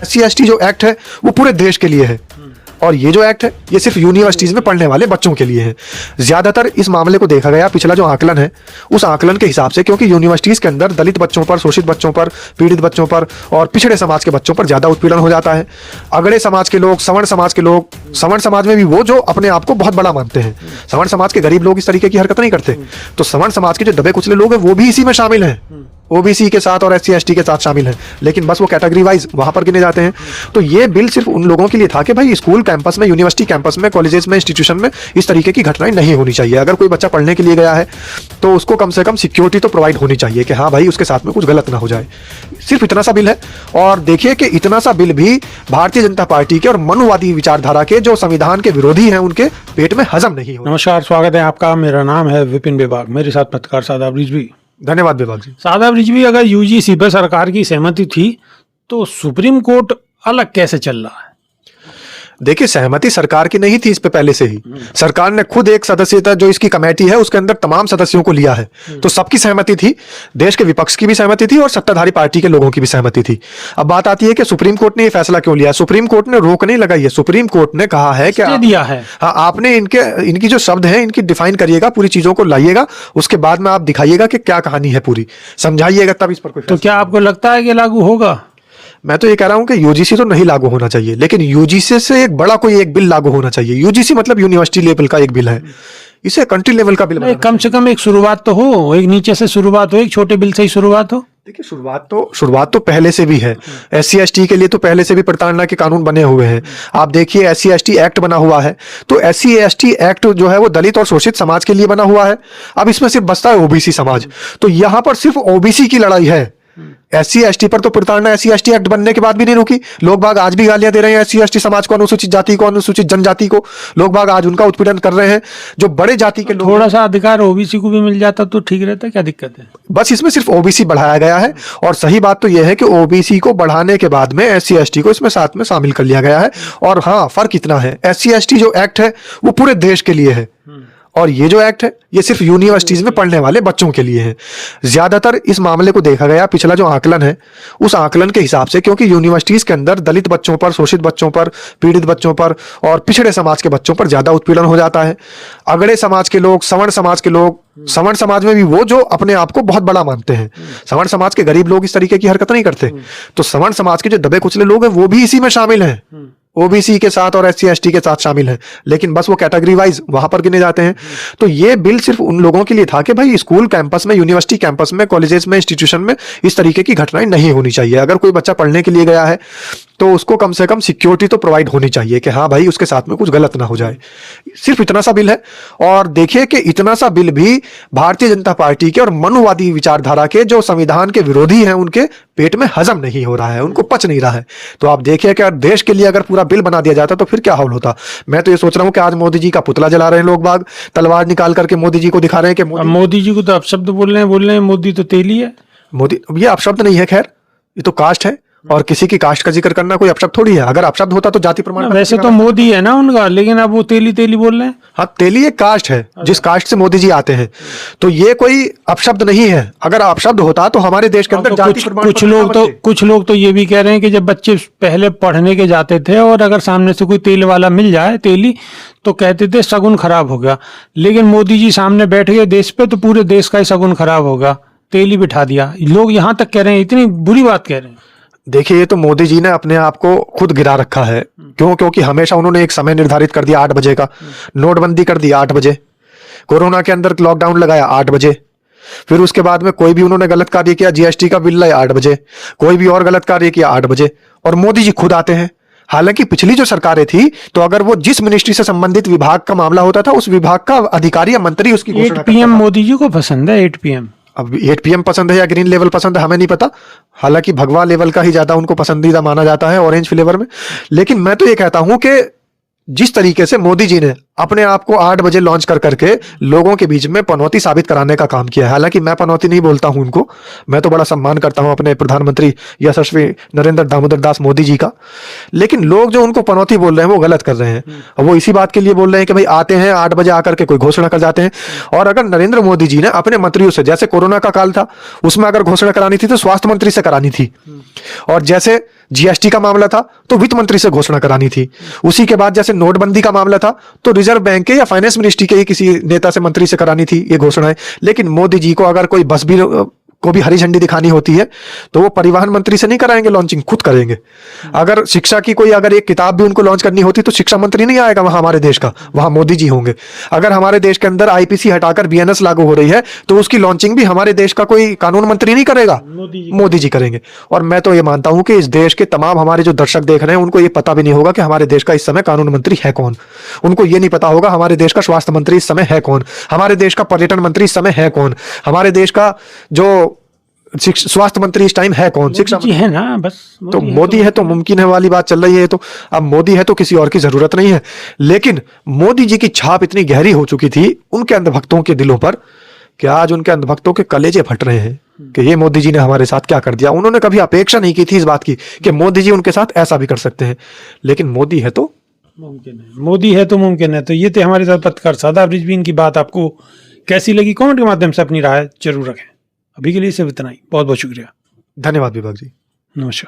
SC/ST जो act है वो पूरे देश के लिए है और ये जो एक्ट है ये सिर्फ यूनिवर्सिटीज में पढ़ने वाले बच्चों के लिए है। ज्यादातर इस मामले को देखा गया, पिछला जो आकलन है उस आकलन के हिसाब से, क्योंकि यूनिवर्सिटीज के अंदर दलित बच्चों पर, शोषित बच्चों पर, पीड़ित बच्चों पर और पिछड़े समाज के बच्चों पर ज्यादा उत्पीड़न हो जाता है। अगड़े समाज के लोग, सवर्ण समाज के लोग, सवर्ण समाज में भी वो जो अपने आप को बहुत बड़ा मानते हैं, सवर्ण समाज के गरीब लोग इस तरीके की हरकत नहीं करते, तो सवर्ण समाज के जो दबे कुचले लोग हैं वो भी इसी में शामिल हैं, ओबीसी के साथ और SC/ST के साथ शामिल हैं, लेकिन बस वो कैटेगरी वाइज वहां पर गिने जाते हैं। तो ये बिल सिर्फ उन लोगों के लिए था कि भाई स्कूल कैंपस में, यूनिवर्सिटी कैंपस में, कॉलेजेस में, इंस्टीट्यूशन में इस तरीके की घटनाएं नहीं होनी चाहिए। अगर कोई बच्चा पढ़ने के लिए गया है तो उसको कम से कम सिक्योरिटी तो प्रोवाइड होनी चाहिए कि हाँ भाई उसके साथ में कुछ गलत ना हो जाए। सिर्फ इतना सा बिल है और देखिए कि इतना सा बिल भी भारतीय जनता पार्टी के और मनुवादी विचारधारा के जो संविधान के विरोधी हैं उनके पेट में हजम नहीं हो। नमस्कार, स्वागत है आपका। मेरा नाम है विपिन बेबाक, मेरे साथ पत्रकार शादाब रिजवी। धन्यवाद बेबाक जी। शादाब रिजवी, अगर यूजीसी पर सरकार की सहमति थी तो सुप्रीम कोर्ट अलग कैसे चल रहा है? देखिए, सहमति सरकार की नहीं थी इस पे पहले से ही। सरकार ने खुद एक सदस्यता जो इसकी कमेटी है उसके अंदर तमाम सदस्यों को लिया है, तो सबकी सहमति थी, देश के विपक्ष की भी सहमति थी और सत्ताधारी पार्टी के लोगों की भी सहमति थी। अब बात आती है कि सुप्रीम कोर्ट ने ये फैसला क्यों लिया। सुप्रीम कोर्ट ने रोक नहीं लगाई है, सुप्रीम कोर्ट ने कहा है कि दिया है, हाँ, आपने इनकी जो शब्द है इनकी डिफाइन करिएगा, पूरी चीजों को लाइएगा, उसके बाद में आप दिखाइएगा कि क्या कहानी है पूरी, समझाइएगा, तब इस पर कोई। तो क्या आपको लगता है कि लागू होगा? मैं तो ये कह रहा हूं कि यूजीसी तो नहीं लागू होना चाहिए, लेकिन यूजीसी से एक बड़ा कोई एक बिल लागू होना चाहिए। यूजीसी मतलब यूनिवर्सिटी लेवल का एक बिल है, इसे कंट्री लेवल का बिल बनाना कम से कम एक शुरुआत तो हो, एक नीचे से शुरुआत हो, एक छोटे बिल से ही शुरुआत हो। देखिए, शुरुआत तो पहले से भी है। SC/ST के लिए तो पहले से भी प्रताड़ना के कानून बने हुए हैं। आप देखिए, SC/ST एक्ट बना हुआ है, तो SC/ST एक्ट जो है वो दलित और शोषित समाज के लिए बना हुआ है। अब इसमें सिर्फ बचता है ओबीसी समाज, तो यहां पर सिर्फ ओबीसी की लड़ाई है। SC/ST पर तो प्रताड़ना SC/ST एक्ट बनने के बाद भी नहीं रुकी। लोग बाग आज भी गालियां दे रहे हैं SC/ST समाज को, अनुसूचित जाति को, अनुसूचित जनजाति को। लोग बाग आज उनका उत्पीड़न कर रहे हैं। जो बड़े जाति के लोग, थोड़ा सा अधिकार ओबीसी को भी मिल जाता तो ठीक रहता, क्या दिक्कत है? बस इसमें सिर्फ ओबीसी बढ़ाया गया है और सही बात तो यह है कि ओबीसी को बढ़ाने के बाद में SC/ST को इसमें साथ में शामिल कर लिया गया है। और हाँ, फर्क इतना है, SC/ST जो एक्ट है वो पूरे देश के लिए है और ये जो एक्ट है ये सिर्फ यूनिवर्सिटीज में पढ़ने वाले बच्चों के लिए है। ज्यादातर इस मामले को देखा गया, पिछला जो आकलन है उस आकलन के हिसाब से, क्योंकि यूनिवर्सिटीज के अंदर दलित बच्चों पर, शोषित बच्चों पर, पीड़ित बच्चों पर और पिछड़े समाज के बच्चों पर ज्यादा उत्पीड़न हो जाता है। अगड़े समाज के लोग, सवर्ण समाज के लोग, सवर्ण समाज में भी वो जो अपने आप को बहुत बड़ा मानते हैं, सवर्ण समाज के गरीब लोग इस तरीके की हरकत नहीं करते, तो सवर्ण समाज के जो दबे कुचले लोग हैं वो भी इसी में शामिल हैं, ओबीसी के साथ और SC/ST के साथ शामिल हैं, लेकिन बस वो कैटेगरी वाइज वहां पर गिने जाते हैं। तो ये बिल सिर्फ उन लोगों के लिए था कि भाई स्कूल कैंपस में, यूनिवर्सिटी कैंपस में, कॉलेजेस में, इंस्टीट्यूशन में इस तरीके की घटनाएं नहीं होनी चाहिए। अगर कोई बच्चा पढ़ने के लिए गया है तो उसको कम से कम सिक्योरिटी तो प्रोवाइड होनी चाहिए कि हाँ भाई उसके साथ में कुछ गलत ना हो जाए। सिर्फ इतना सा बिल है और देखिए कि इतना सा बिल भी भारतीय जनता पार्टी के और मनुवादी विचारधारा के जो संविधान के विरोधी हैं उनके पेट में हजम नहीं हो रहा है, उनको पच नहीं रहा है। तो आप देखिए कि देश के लिए अगर पूरा बिल बना दिया जाता तो फिर क्या हाल होता। मैं तो ये सोच रहा हूँ कि आज मोदी जी का पुतला जला रहे हैं लोग बाग, तलवार निकाल करके मोदी जी को दिखा रहे हैं कि मोदी जी को तो अपशब्द बोल रहे हैं, मोदी तो तेली है। मोदी, ये अपशब्द नहीं है, खैर ये तो कास्ट है और किसी की कास्ट का जिक्र करना कोई अपशब्द थोड़ी है। अगर अपशब्द होता तो जाति प्रमाण, वैसे तो मोदी है ना उनका, लेकिन अब वो तेली तेली बोल रहे हैं। हाँ, तेली एक कास्ट है, जिस कास्ट से मोदी जी आते हैं, तो ये कोई अपशब्द नहीं है। अगर अपशब्द होता तो हमारे देश के अंदर तो कुछ लोग तो ये भी कह रहे हैं कि जब बच्चे पहले पढ़ने के जाते थे और अगर सामने से कोई तेल वाला मिल जाए, तेली, तो कहते थे शगुन खराब हो गया। लेकिन मोदी जी सामने बैठ गए देश पे तो पूरे देश का ही शगुन खराब होगा, तेली बिठा दिया। लोग यहाँ तक कह रहे हैं, इतनी बुरी बात कह रहे हैं। देखिए, ये तो मोदी जी ने अपने आप को खुद गिरा रखा है। क्योंकि हमेशा उन्होंने एक समय निर्धारित कर दिया 8 बजे का, नोटबंदी कर दी 8 बजे, कोरोना के अंदर लॉकडाउन लगाया 8 बजे, फिर उसके बाद में कोई भी उन्होंने गलत कार्य किया, GST का बिल लाए 8 बजे, कोई भी और गलत कार्य किया 8 बजे, और मोदी जी खुद आते हैं। हालांकि पिछली जो सरकारें थी तो अगर वो जिस मिनिस्ट्री से संबंधित विभाग का मामला होता था उस विभाग का अधिकारी या मंत्री उसकी घोषणा 8 PM मोदी जी को पसंद है, 8 PM। अब 8 PM पसंद है या ग्रीन लेवल पसंद है हमें नहीं पता, हालांकि भगवा लेवल का ही ज्यादा उनको पसंदीदा माना जाता है, ऑरेंज फ्लेवर में। लेकिन मैं तो ये कहता हूं कि जिस तरीके से मोदी जी ने अपने आप को 8 बजे लॉन्च कर करके लोगों के बीच में पनौती साबित कराने का काम किया है। हालांकि मैं पनौती नहीं बोलता हूं उनको, मैं तो बड़ा सम्मान करता हूं अपने प्रधानमंत्री यशस्वी नरेंद्र दामोदर दास मोदी जी का, लेकिन लोग जो उनको पनौती बोल रहे हैं वो गलत कर रहे हैं। और वो इसी बात के लिए बोल रहे हैं कि भाई आते हैं 8 बजे आकर के कोई घोषणा कर जाते हैं। और अगर नरेंद्र मोदी जी ने अपने मंत्रियों से, जैसे कोरोना का काल था उसमें अगर घोषणा करानी थी तो स्वास्थ्य मंत्री से करानी थी, और जैसे जीएसटी का मामला था तो वित्त मंत्री से घोषणा करानी थी। उसी के बाद जैसे नोटबंदी का मामला था तो रिजर्व बैंक के या फाइनेंस मिनिस्ट्री के ही किसी नेता से, मंत्री से करानी थी ये घोषणाएं। लेकिन मोदी जी को अगर कोई बस भी को भी हरी झंडी दिखानी होती है तो वो परिवहन मंत्री से नहीं कराएंगे लॉन्चिंग, खुद करेंगे। अगर शिक्षा की कोई अगर एक किताब भी उनको लॉन्च करनी होती तो शिक्षा मंत्री नहीं आएगा वहां हमारे देश का, वहां मोदी जी होंगे। अगर हमारे देश के अंदर आईपीसी हटाकर बीएनएस लागू हो रही है तो उसकी लॉन्चिंग भी हमारे देश का कोई कानून मंत्री नहीं करेगा, मोदी जी करेंगे। और मैं तो ये मानता हूं कि इस देश के तमाम हमारे जो दर्शक देख रहे हैं उनको ये पता भी नहीं होगा कि हमारे देश का इस समय कानून मंत्री है कौन। उनको ये नहीं पता होगा हमारे देश का स्वास्थ्य मंत्री इस समय है कौन, हमारे देश का पर्यटन मंत्री इस समय है कौन, हमारे देश का जो स्वास्थ्य मंत्री इस टाइम है कौन, शिक्षा जी है ना, बस तो मोदी है तो मुमकिन है वाली बात चल रही है। तो अब मोदी है तो किसी और की जरूरत नहीं है। लेकिन मोदी जी की छाप इतनी गहरी हो चुकी थी उनके अंधभक्तों के दिलों पर कि आज उनके अंधभक्तों के कलेजे फट रहे हैं कि ये मोदी जी ने हमारे साथ क्या कर दिया। उन्होंने कभी अपेक्षा नहीं की थी इस बात की कि मोदी जी उनके साथ ऐसा भी कर सकते हैं, लेकिन मोदी है तो मुमकिन है, मोदी है तो मुमकिन है। तो ये थे हमारे साथ पत्रकार शादाब रिजवी। इनकी बात आपको कैसी लगी कमेंट के माध्यम से अपनी राय जरूर रखें। अभी के लिए सिर्फ इतना ही, बहुत बहुत शुक्रिया, धन्यवाद विभाग जी, नमस्कार।